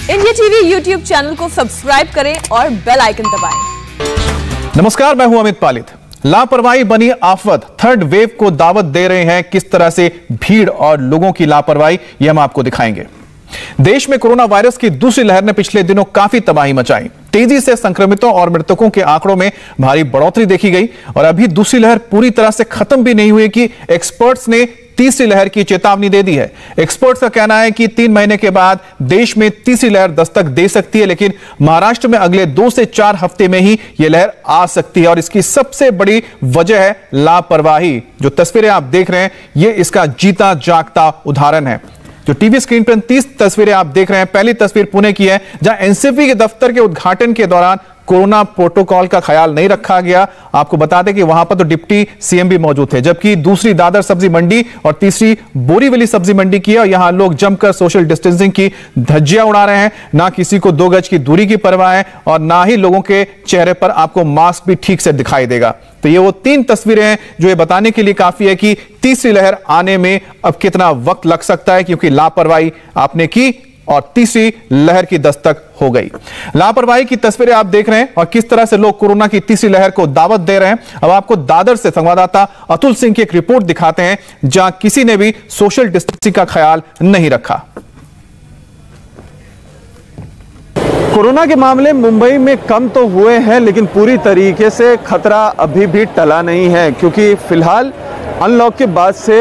India TV YouTube channel को subscribe करें और बेल आइकन दबाएं। नमस्कार, मैं हूं अमित पालित। लापरवाही बनी आफत, थर्ड वेव को दावत दे रहे हैं। किस तरह से भीड़ और लोगों की लापरवाही, यह हम आपको दिखाएंगे। देश में कोरोना वायरस की दूसरी लहर ने पिछले दिनों काफी तबाही मचाई। तेजी से संक्रमितों और मृतकों के आंकड़ों में भारी बढ़ोतरी देखी गई और अभी दूसरी लहर पूरी तरह से खत्म भी नहीं हुई कि एक्सपर्ट्स ने तीसरी लहर की चेतावनी दे दी है। एक्सपर्ट्स का कहना है कि 3 महीने के बाद देश में तीसरी लहर दस्तक दे सकती है, लेकिन महाराष्ट्र में अगले 2 से 4 हफ्ते में ही यह लहर आ सकती है और इसकी सबसे बड़ी वजह है लापरवाही। जो तस्वीरें आप देख रहे हैं, यह इसका जीता जागता उदाहरण है। जो टीवी स्क्रीन पर 30 तस्वीरें आप देख रहे हैं, पहली तस्वीर पुणे की है, जहां एनसीपी के दफ्तर के उद्घाटन के दौरान कोरोना प्रोटोकॉल का ख्याल नहीं रखा गया। आपको बता दें कि वहां पर तो डिप्टी सीएम भी मौजूद थे, जबकि दूसरी दादर सब्जी मंडी और तीसरी बोरीवली सब्जी मंडी की है और यहां लोग जमकर सोशल डिस्टेंसिंग की धज्जियां उड़ा रहे हैं। ना किसी को 2 गज की दूरी की परवाह है और ना ही लोगों के चेहरे पर आपको मास्क भी ठीक से दिखाई देगा। तो ये वो 3 तस्वीरें हैं जो ये बताने के लिए काफी है कि तीसरी लहर आने में अब कितना वक्त लग सकता है, क्योंकि लापरवाही आपने की और तीसरी लहर की दस्तक हो गई। लापरवाही की तस्वीरें आप देख रहे हैं और किस तरह से लोग कोरोना की तीसरी लहर को दावत दे रहे हैं। अब आपको दादर से संवाददाता अतुल सिंह की एक रिपोर्ट दिखाते हैं, जहां किसी ने भी सोशल डिस्टेंसिंग का ख्याल नहीं रखा। कोरोना के मामले मुंबई में कम तो हुए हैं, लेकिन पूरी तरीके से खतरा अभी भी टला नहीं है, क्योंकि फिलहाल अनलॉक के बाद से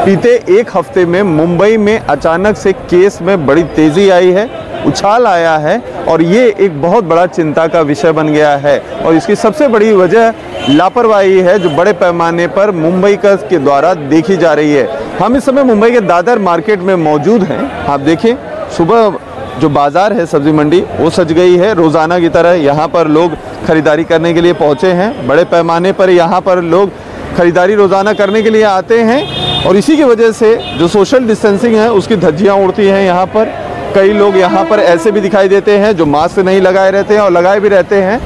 बीते 1 हफ्ते में मुंबई में अचानक से केस में बड़ी तेजी आई है, उछाल आया है और ये एक बहुत बड़ा चिंता का विषय बन गया है। और इसकी सबसे बड़ी वजह लापरवाही है, जो बड़े पैमाने पर मुंबई के द्वारा देखी जा रही है। हम इस समय मुंबई के दादर मार्केट में मौजूद हैं। आप देखें, सुबह जो बाजार है सब्जी मंडी, वो सज गई है। रोज़ाना की तरह यहाँ पर लोग खरीदारी करने के लिए पहुँचे हैं। बड़े पैमाने पर यहाँ पर लोग खरीदारी रोज़ाना करने के लिए आते हैं और इसी की वजह से जो सोशल डिस्टेंसिंग है उसकी धज्जियाँ उड़ती हैं। यहाँ पर कई लोग यहाँ पर ऐसे भी दिखाई देते हैं जो मास्क नहीं लगाए रहते हैं और लगाए भी रहते हैं।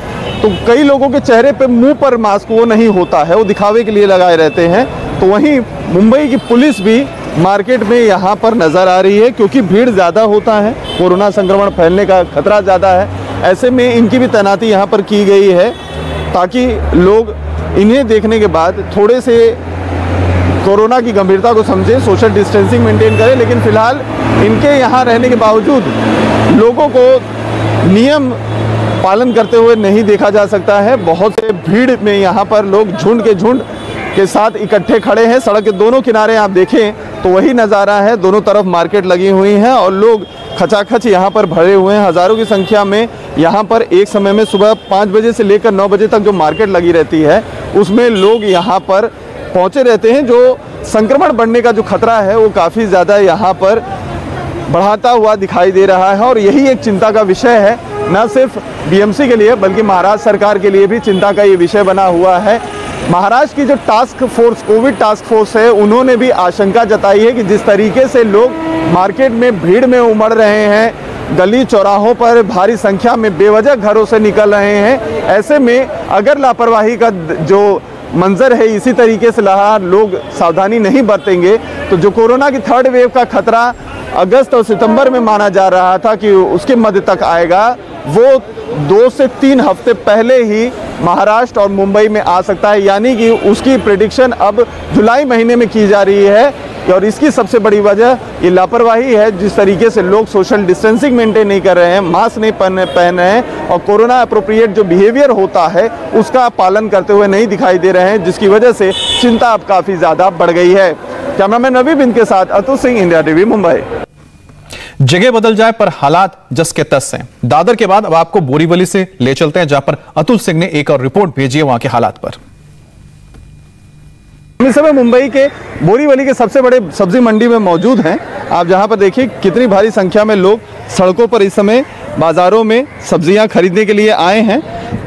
तो कई लोगों के चेहरे पे, मुंह पर मास्क वो नहीं होता है, वो दिखावे के लिए लगाए रहते हैं। तो वहीं मुंबई की पुलिस भी मार्केट में यहाँ पर नज़र आ रही है, क्योंकि भीड़ ज़्यादा होता है, कोरोना संक्रमण फैलने का खतरा ज़्यादा है। ऐसे में इनकी भी तैनाती यहाँ पर की गई है, ताकि लोग इन्हें देखने के बाद थोड़े से कोरोना की गंभीरता को समझें, सोशल डिस्टेंसिंग मेंटेन करें। लेकिन फिलहाल इनके यहाँ रहने के बावजूद लोगों को नियम पालन करते हुए नहीं देखा जा सकता है। बहुत से भीड़ में यहाँ पर लोग झुंड के साथ इकट्ठे खड़े हैं। सड़क के दोनों किनारे आप देखें तो वही नज़ारा है, दोनों तरफ मार्केट लगी हुई है और लोग खचाखच यहाँ पर भरे हुए हैं। हज़ारों की संख्या में यहाँ पर एक समय में सुबह 5 बजे से लेकर 9 बजे तक जो मार्केट लगी रहती है, उसमें लोग यहाँ पर पहुँचे रहते हैं। जो संक्रमण बढ़ने का जो खतरा है वो काफ़ी ज़्यादा यहाँ पर बढ़ाता हुआ दिखाई दे रहा है और यही एक चिंता का विषय है, न सिर्फ बीएमसी के लिए बल्कि महाराष्ट्र सरकार के लिए भी चिंता का ये विषय बना हुआ है। महाराष्ट्र की जो task force, Covid task force है, उन्होंने भी आशंका जताई है कि जिस तरीके से लोग मार्केट में भीड़ में उमड़ रहे हैं, गली चौराहों पर भारी संख्या में बेवजह घरों से निकल रहे हैं, ऐसे में अगर लापरवाही का जो मंजर है इसी तरीके से लोग सावधानी नहीं बरतेंगे तो जो कोरोना की थर्ड वेव का खतरा अगस्त और सितंबर में माना जा रहा था कि उसके मध्य तक आएगा, वो 2 से 3 हफ्ते पहले ही महाराष्ट्र और मुंबई में आ सकता है। यानी कि उसकी प्रेडिक्शन अब जुलाई महीने में की जा रही है और इसकी सबसे बड़ी वजह ये लापरवाही है। जिस तरीके से लोग सोशल डिस्टेंसिंग मेंटेन नहीं कर रहे हैं, मास्क नहीं पहन रहे हैं और कोरोना अप्रोप्रिएट जो बिहेवियर होता है उसका पालन करते हुए नहीं दिखाई दे रहे हैं, जिसकी वजह से चिंता अब काफ़ी ज़्यादा बढ़ गई है। कैमरामैन रवि बिंद के साथ अतुल सिंह, इंडिया टीवी, मुंबई। जगह बदल जाए पर हालात जस के तस हैं। दादर के बाद अब आपको बोरीवली से ले चलते हैं, जहां पर अतुल सिंह ने एक और रिपोर्ट भेजी है वहां के हालात पर। हम इस समय मुंबई के बोरीवली के सबसे बड़े सब्जी मंडी में मौजूद हैं। आप जहां पर देखिए कितनी भारी संख्या में लोग सड़कों पर इस समय बाजारों में सब्जियां खरीदने के लिए आए हैं।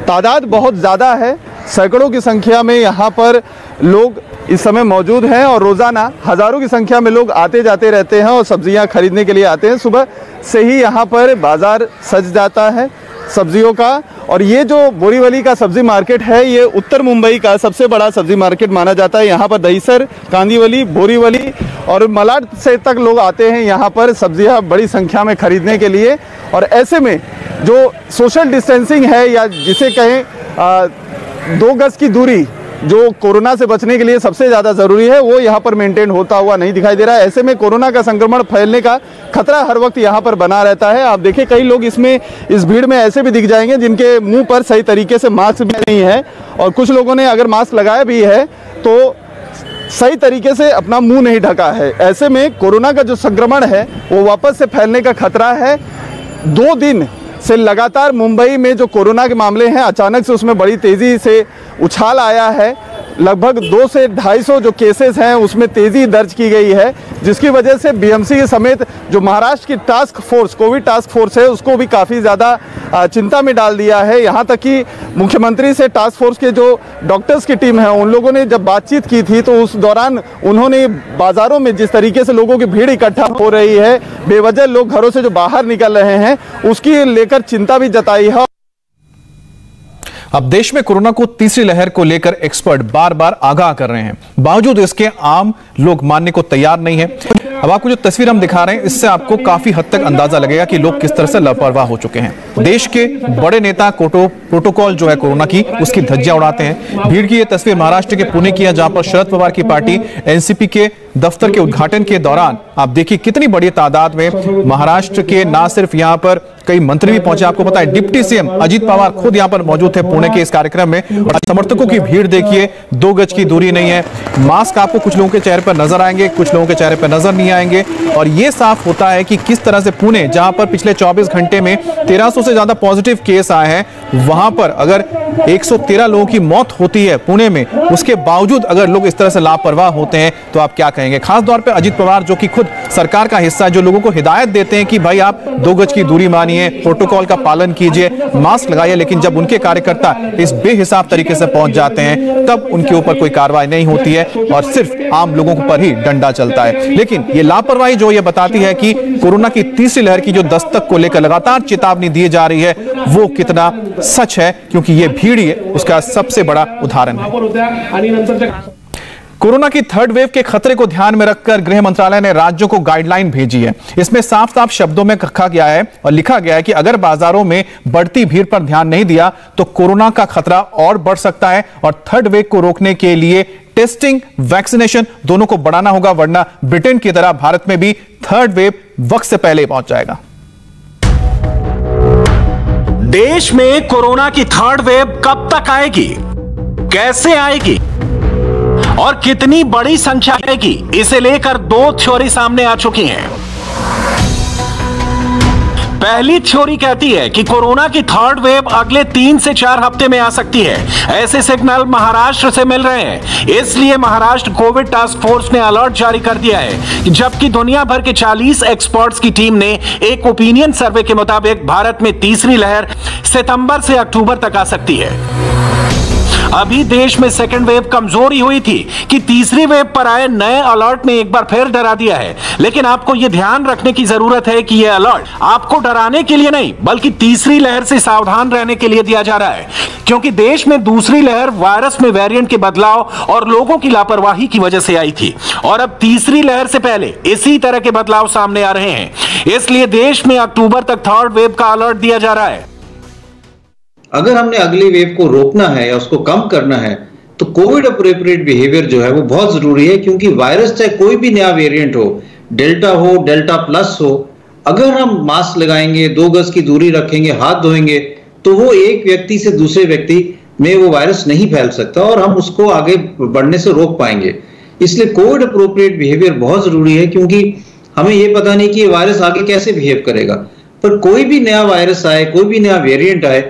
तादाद बहुत ज़्यादा है, सैकड़ों की संख्या में यहाँ पर लोग इस समय मौजूद हैं और रोज़ाना हज़ारों की संख्या में लोग आते जाते रहते हैं और सब्जियां खरीदने के लिए आते हैं। सुबह से ही यहाँ पर बाज़ार सज जाता है सब्जियों का और ये जो बोरीवली का सब्जी मार्केट है, ये उत्तर मुंबई का सबसे बड़ा सब्जी मार्केट माना जाता है। यहाँ पर दहीसर, कांदिवली, बोरीवली और मलाड से तक लोग आते हैं यहाँ पर सब्जियाँ बड़ी संख्या में खरीदने के लिए। और ऐसे में जो सोशल डिस्टेंसिंग है, या जिसे कहें 2 गज की दूरी, जो कोरोना से बचने के लिए सबसे ज़्यादा ज़रूरी है, वो यहाँ पर मेंटेन होता हुआ नहीं दिखाई दे रहा है। ऐसे में कोरोना का संक्रमण फैलने का खतरा हर वक्त यहाँ पर बना रहता है। आप देखिए कई लोग इस भीड़ में ऐसे भी दिख जाएंगे जिनके मुंह पर सही तरीके से मास्क भी नहीं है, और कुछ लोगों ने अगर मास्क लगाया भी है तो सही तरीके से अपना मुंह नहीं ढका है। ऐसे में कोरोना का जो संक्रमण है वो वापस से फैलने का खतरा है। 2 दिन से लगातार मुंबई में जो कोरोना के मामले हैं, अचानक से उसमें बड़ी तेज़ी से उछाल आया है। लगभग 200 से 250 जो केसेस हैं उसमें तेज़ी दर्ज की गई है, जिसकी वजह से बीएमसी समेत जो महाराष्ट्र की task force, Covid task force है, उसको भी काफ़ी ज़्यादा चिंता में डाल दिया है। यहाँ तक कि मुख्यमंत्री से टास्क फोर्स के जो डॉक्टर्स की टीम है, उन लोगों ने जब बातचीत की थी तो उस दौरान उन्होंने बाज़ारों में जिस तरीके से लोगों की भीड़ इकट्ठा हो रही है, बेवजह लोग घरों से जो बाहर निकल रहे हैं, उसकी लेकर चिंता भी जताई है। अब देश में कोरोना को तीसरी लहर को लेकर एक्सपर्ट बार बार आगाह कर रहे हैं, बावजूद इसके आम लोग मानने को तैयार नहीं है। अब आपको जो तस्वीर हम दिखा रहे हैं, इससे आपको काफी हद तक अंदाजा लगेगा कि लोग किस तरह से लापरवाह हो चुके हैं। देश के बड़े नेता प्रोटोकॉल जो है कोरोना की, उसकी धज्जियां उड़ाते हैं। भीड़ की यह तस्वीर महाराष्ट्र के पुणे की है, जहां पर शरद पवार की पार्टी एनसीपी के दफ्तर के उद्घाटन के दौरान आप देखिए कितनी बड़ी तादाद में महाराष्ट्र के ना सिर्फ यहां पर कई मंत्री भी पहुंचे। आपको पता है डिप्टी सीएम अजीत पवार खुद यहां पर मौजूद थे पुणे के इस कार्यक्रम में, और समर्थकों की भीड़ देखिए, 2 गज की दूरी नहीं है। मास्क आपको कुछ लोगों के चेहरे पर नजर आएंगे, कुछ लोगों के चेहरे पर नजर नहीं आएंगे। और यह साफ होता है कि किस तरह से पुणे, जहां पर पिछले 24 घंटे में 1300 से ज्यादा पॉजिटिव केस आए हैं, वहां पर अगर 113 लोगों की मौत होती है पुणे में, उसके बावजूद अगर लोग इस तरह से लापरवाह होते हैं तो आप क्या कहेंगे। खास तौर पे अजीत पवार जो कि खुद सरकार का हिस्सा है, जो लोगों को हिदायत देते हैं कि भाई आप 2 गज की दूरी मानिए, प्रोटोकॉल का पालन कीजिए, मास्क लगाइए, लेकिन जब उनके कार्यकर्ता इस बेहिसाब तरीके से पहुंच जाते हैं तब उनके ऊपर कोई कार्रवाई नहीं होती है और सिर्फ आम लोगों पर ही डंडा चलता है। लेकिन ये लापरवाही जो ये बताती है कि कोरोना की तीसरी लहर की जो दस्तक को लेकर लगातार चेतावनी दी जा रही है, वो कितना सच है, क्योंकि ये भीड़ ही उसका सबसे बड़ा उदाहरण है। कोरोना की 3rd वेव के खतरे को ध्यान में रखकर गृह मंत्रालय ने राज्यों को गाइडलाइन भेजी है। इसमें साफ साफ शब्दों में कहा गया है और लिखा गया है कि अगर बाजारों में बढ़ती भीड़ पर ध्यान नहीं दिया तो कोरोना का खतरा और बढ़ सकता है, और 3rd वेव को रोकने के लिए टेस्टिंग, वैक्सीनेशन दोनों को बढ़ाना होगा, वरना ब्रिटेन की तरह भारत में भी 3rd वेव वक्त से पहले पहुंच जाएगा। देश में कोरोना की 3rd वेव कब तक आएगी, कैसे आएगी और कितनी बड़ी संख्या आएगी, इसे लेकर 2 थ्योरी सामने आ चुकी हैं। पहली थ्योरी कहती है कि कोरोना की 3rd वेव अगले 3 से 4 हफ्ते में आ सकती है। ऐसे सिग्नल महाराष्ट्र से मिल रहे हैं, इसलिए महाराष्ट्र कोविड टास्क फोर्स ने अलर्ट जारी कर दिया है। जबकि दुनिया भर के 40 एक्सपर्ट्स की टीम ने एक ओपिनियन सर्वे के मुताबिक भारत में तीसरी लहर सितंबर से अक्टूबर तक आ सकती है। अभी देश में 2nd वेव कमजोरी हुई थी कि तीसरी वेव पर आए नए अलर्ट ने एक बार फिर डरा दिया है। लेकिन आपको यह ध्यान रखने की जरूरत है कि यह अलर्ट आपको डराने के लिए नहीं, बल्कि तीसरी लहर से सावधान रहने के लिए दिया जा रहा है, क्योंकि देश में दूसरी लहर वायरस में वेरिएंट के बदलाव और लोगों की लापरवाही की वजह से आई थी, और अब तीसरी लहर से पहले इसी तरह के बदलाव सामने आ रहे हैं। इसलिए देश में अक्टूबर तक 3rd वेव का अलर्ट दिया जा रहा है। अगर हमने अगली वेव को रोकना है या उसको कम करना है तो कोविड अप्रोप्रिएट बिहेवियर जो है वो बहुत जरूरी है, क्योंकि वायरस चाहे कोई भी नया वेरिएंट हो, डेल्टा हो, डेल्टा प्लस हो, अगर हम मास्क लगाएंगे, 2 गज की दूरी रखेंगे, हाथ धोएंगे, तो वो एक व्यक्ति से दूसरे व्यक्ति में वो वायरस नहीं फैल सकता और हम उसको आगे बढ़ने से रोक पाएंगे। इसलिए कोविड अप्रोप्रिएट बिहेवियर बहुत जरूरी है, क्योंकि हमें ये पता नहीं कि ये वायरस आगे कैसे बिहेव करेगा। पर कोई भी नया वायरस आए, कोई भी नया वेरिएंट आए,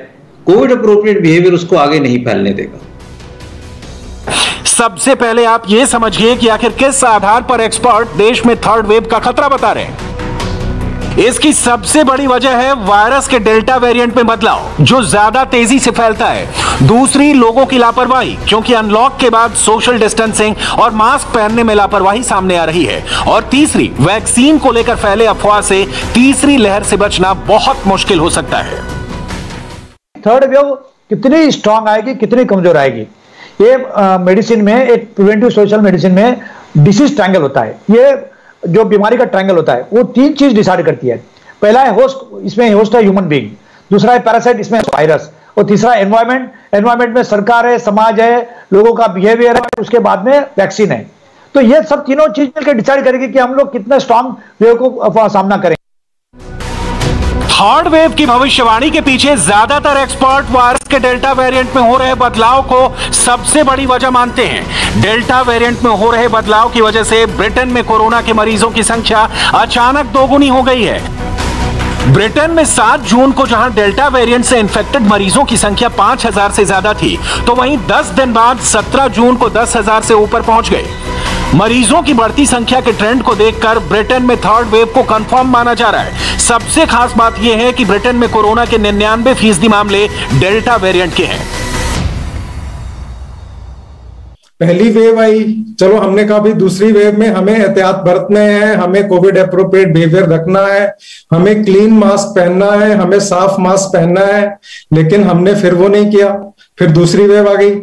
कोविड अप्रोप्रिएट बिहेवियर उसको आगे नहीं फैलने देगा। सबसे पहले आप यह समझिए कि आखिर किस आधार पर एक्सपर्ट देश में 3rd वेव का खतरा बता रहे हैं। इसकी सबसे बड़ी वजह है वायरस के डेल्टा वेरिएंट में बदलाव, जो ज्यादा तेजी से फैलता है। दूसरी, लोगों की लापरवाही, क्योंकि अनलॉक के बाद सोशल डिस्टेंसिंग और मास्क पहनने में लापरवाही सामने आ रही है। और तीसरी, वैक्सीन को लेकर फैले अफवाह से तीसरी लहर से बचना बहुत मुश्किल हो सकता है। थर्ड वेव कितनी स्ट्रांग आएगी, कितनी कमजोर आएगी। ये मेडिसिन में, एक प्रिवेंटिव सोशल मेडिसिन में डिसीज ट्रायंगल होता है। ये जो बीमारी का ट्रायंगल होता है वो 3 चीज डिसाइड करती है। पहला है होस्ट, इसमें होस्ट है ह्यूमन बीइंग, दूसरा है पैरासाइट, इसमें वायरस, और तीसरा एनवायरमेंट। एनवायरमेंट में सरकार है, समाज है, लोगों का बिहेवियर है, उसके बाद में वैक्सीन है। तो ये सब तीनों चीज मिलकर डिसाइड करेगी कि हम लोग कितना स्ट्रांग वेव को सामना करें। थर्ड वेव की भविष्यवाणी के पीछे ज्यादातर एक्सपर्ट वायरस के डेल्टा वेरिएंट में हो रहे बदलाव को सबसे बड़ी वजह मानते हैं। डेल्टा वेरिएंट में हो रहे बदलाव की वजह से ब्रिटेन में कोरोना के मरीजों की संख्या अचानक दोगुनी हो गई है। ब्रिटेन में 7 जून को जहां डेल्टा वेरिएंट से इन्फेक्टेड मरीजों की संख्या 5000 से ज्यादा थी, तो वहीं 10 दिन बाद 17 जून को 10,000 से ऊपर पहुंच गई। मरीजों की बढ़ती संख्या के ट्रेंड को देखकर ब्रिटेन में थर्ड वेव को कंफर्म माना जा रहा है। सबसे खास बात यह है कि ब्रिटेन में कोरोना के 99% मामले डेल्टा वेरिएंट के हैं। पहली वेव आई, चलो हमने कहा भी दूसरी वेव में हमें एहतियात बरतने हैं, हमें कोविड एप्रोप्रिएट बिहेवियर रखना है, हमें क्लीन मास्क पहनना है, हमें साफ मास्क पहनना है, लेकिन हमने फिर वो नहीं किया। फिर दूसरी वेव आ गई।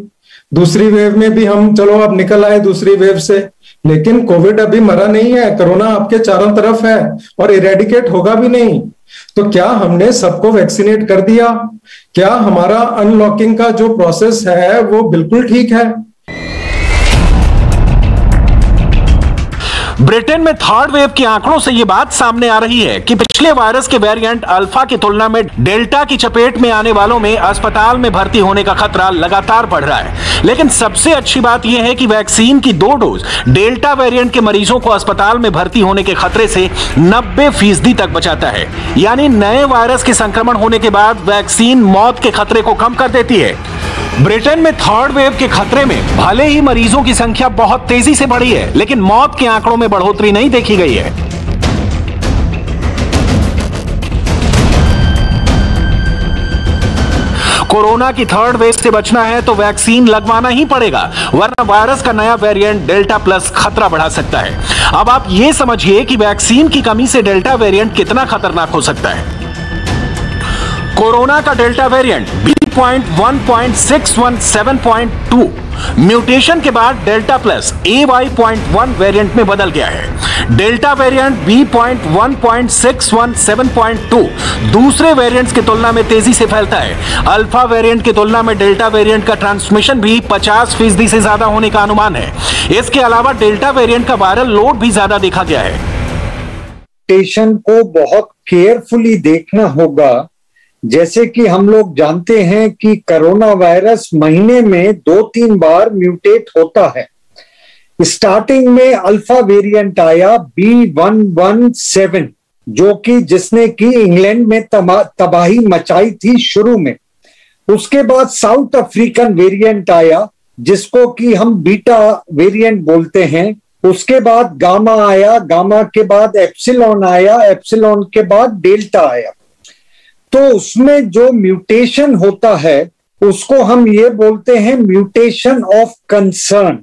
दूसरी वेव में भी हम चलो अब निकल आए दूसरी वेव से, लेकिन कोविड अभी मरा नहीं है। कोरोना आपके चारों तरफ है और इरेडिकेट होगा भी नहीं। तो क्या हमने सबको वैक्सीनेट कर दिया? क्या हमारा अनलॉकिंग का जो प्रोसेस है वो बिल्कुल ठीक है? ब्रिटेन में थर्ड वेव के आंकड़ों से यह बात सामने आ रही है कि पिछले वायरस के वेरिएंट अल्फा की तुलना में डेल्टा की चपेट में आने वालों में अस्पताल में भर्ती होने का खतरा लगातार बढ़ रहा है। लेकिन सबसे अच्छी बात यह है कि वैक्सीन की 2 डोज डेल्टा वेरिएंट के मरीजों को अस्पताल में भर्ती होने के खतरे से 90% तक बचाता है। यानी नए वायरस के संक्रमण होने के बाद वैक्सीन मौत के खतरे को कम कर देती है। ब्रिटेन में थर्ड वेव के खतरे में भले ही मरीजों की संख्या बहुत तेजी से बढ़ी है, लेकिन मौत के आंकड़ों में बढ़ोतरी नहीं देखी गई है। कोरोना की थर्ड वेव से बचना है तो वैक्सीन लगवाना ही पड़ेगा, वरना वायरस का नया वेरिएंट डेल्टा प्लस खतरा बढ़ा सकता है। अब आप यह समझिए कि वैक्सीन की कमी से डेल्टा वेरिएंट कितना खतरनाक हो सकता है। कोरोना का डेल्टा वेरिएंट B.1.617.2 म्यूटेशन के बाद डेल्टा प्लस AY.1 वेरिएंट में बदल गया है। डेल्टा वेरिएंट B.1.617.2 दूसरे वेरिएंट्स की तुलना में तेजी से फैलता है। अल्फा वेरिएंट की तुलना में डेल्टा वेरिएंट का ट्रांसमिशन भी 50% से ज्यादा होने का अनुमान है। इसके अलावा डेल्टा वेरिएंट का वायरल लोड भी ज्यादा देखा गया है। म्यूटेशन को बहुत केयरफुली देखना होगा। जैसे कि हम लोग जानते हैं कि कोरोना वायरस महीने में 2-3 बार म्यूटेट होता है। स्टार्टिंग में अल्फा वेरिएंट आया B.1.1.7 जो कि जिसने की इंग्लैंड में तबाही मचाई थी शुरू में। उसके बाद साउथ अफ्रीकन वेरिएंट आया जिसको कि हम बीटा वेरिएंट बोलते हैं। उसके बाद गामा आया, गामा के बाद एप्सिलॉन आया, एप्सिलॉन के बाद डेल्टा आया। तो उसमें जो म्यूटेशन होता है उसको हम ये बोलते हैं म्यूटेशन ऑफ कंसर्न,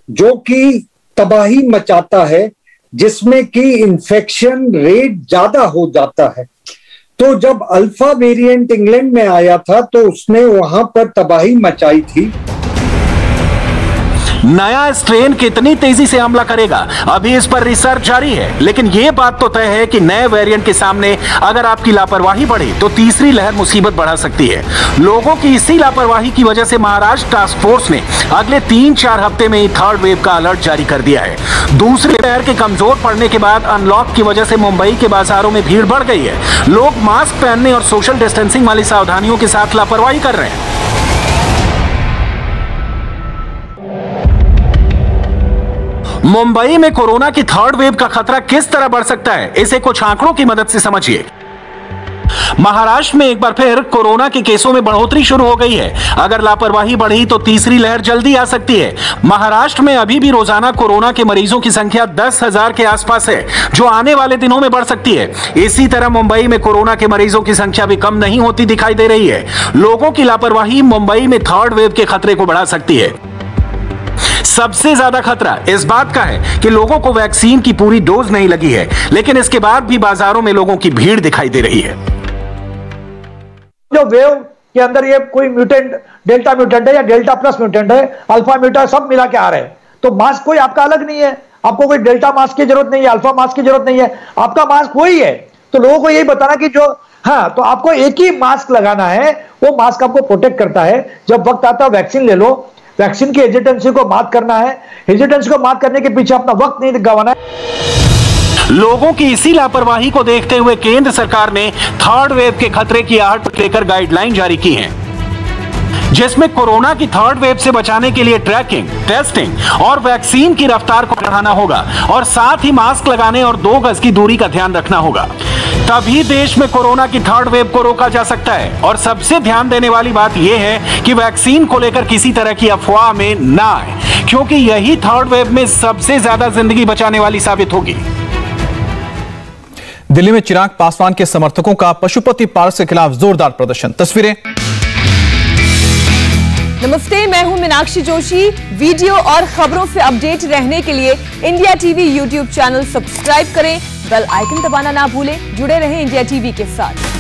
जो कि तबाही मचाता है, जिसमें कि इन्फेक्शन रेट ज्यादा हो जाता है। तो जब अल्फा वेरिएंट इंग्लैंड में आया था तो उसने वहां पर तबाही मचाई थी। नया स्ट्रेन कितनी तेजी से हमला करेगा, अभी इस पर रिसर्च जारी है, लेकिन यह बात तो तय है कि नए वेरिएंट के सामने अगर आपकी लापरवाही बढ़े तो तीसरी लहर मुसीबत बढ़ा सकती है। लोगों की इसी लापरवाही की वजह से महाराष्ट्र टास्क फोर्स ने अगले 3-4 हफ्ते में ही थर्ड वेव का अलर्ट जारी कर दिया है। दूसरी लहर के कमजोर पड़ने के बाद अनलॉक की वजह से मुंबई के बाजारों में भीड़ बढ़ गई है। लोग मास्क पहनने और सोशल डिस्टेंसिंग वाली सावधानियों के साथ लापरवाही कर रहे हैं। मुंबई में कोरोना की थर्ड वेव का खतरा किस तरह बढ़ सकता है, इसे कुछ आंकड़ों की मदद से समझिए। महाराष्ट्र में एक बार फिर कोरोना के केसों में बढ़ोतरी शुरू हो गई है। अगर लापरवाही बढ़ी तो तीसरी लहर जल्दी आ सकती है। महाराष्ट्र में अभी भी रोजाना कोरोना के मरीजों की संख्या 10,000 के आसपास है, जो आने वाले दिनों में बढ़ सकती है। इसी तरह मुंबई में कोरोना के मरीजों की संख्या भी कम नहीं होती दिखाई दे रही है। लोगों की लापरवाही मुंबई में थर्ड वेव के खतरे को बढ़ा सकती है। सबसे ज्यादा खतरा इस बात का है कि लोगों को वैक्सीन की पूरी डोज नहीं लगी है, लेकिन इसके बाद भी बाजारों में लोगों की भीड़ दिखाई दे रही है। जो वेव कि अंदर ये कोई म्यूटेंट, डेल्टा म्यूटेंट है या डेल्टा प्लस म्यूटेंट है, अल्फा म्यूटेंट, सब मिला के आ रहे हैं। तो मास्क कोई आपका अलग नहीं है, आपको कोई डेल्टा मास्क की जरूरत नहीं है, अल्फा मास्क की जरूरत नहीं है, आपका मास्क वही है। तो लोगों को यही बताना कि जो तो आपको एक ही मास्क लगाना है, वो मास्क आपको प्रोटेक्ट करता है। जब वक्त आता है वैक्सीन ले लो, वैक्सीन की हेजिटेंसी को मात करना है, हेजिटेंसी को मात करने के पीछे अपना वक्त नहीं गंवाना है। लोगों की इसी लापरवाही को देखते हुए केंद्र सरकार ने थर्ड वेव के खतरे की आहट लेकर गाइडलाइन जारी की है, जिसमें कोरोना की थर्ड वेव से बचाने के लिए ट्रैकिंग, टेस्टिंग और वैक्सीन की रफ्तार को बढ़ाना होगा और साथ ही मास्क लगाने और 2 गज की दूरी का ध्यान रखना होगा। तभी देश में कोरोना की थर्ड वेव को रोका जा सकता है। और सबसे ध्यान देने वाली बात यह है कि वैक्सीन को लेकर किसी तरह की अफवाह में ना आए, क्योंकि यही थर्ड वेव में सबसे ज्यादा जिंदगी बचाने वाली साबित होगी। दिल्ली में चिराग पासवान के समर्थकों का पशुपति पार्क के खिलाफ जोरदार प्रदर्शन। तस्वीरें। नमस्ते, मैं हूं मीनाक्षी जोशी। वीडियो और खबरों से अपडेट रहने के लिए India TV YouTube channel subscribe करें, बेल आइकन दबाना ना भूलें। जुड़े रहें इंडिया टीवी के साथ।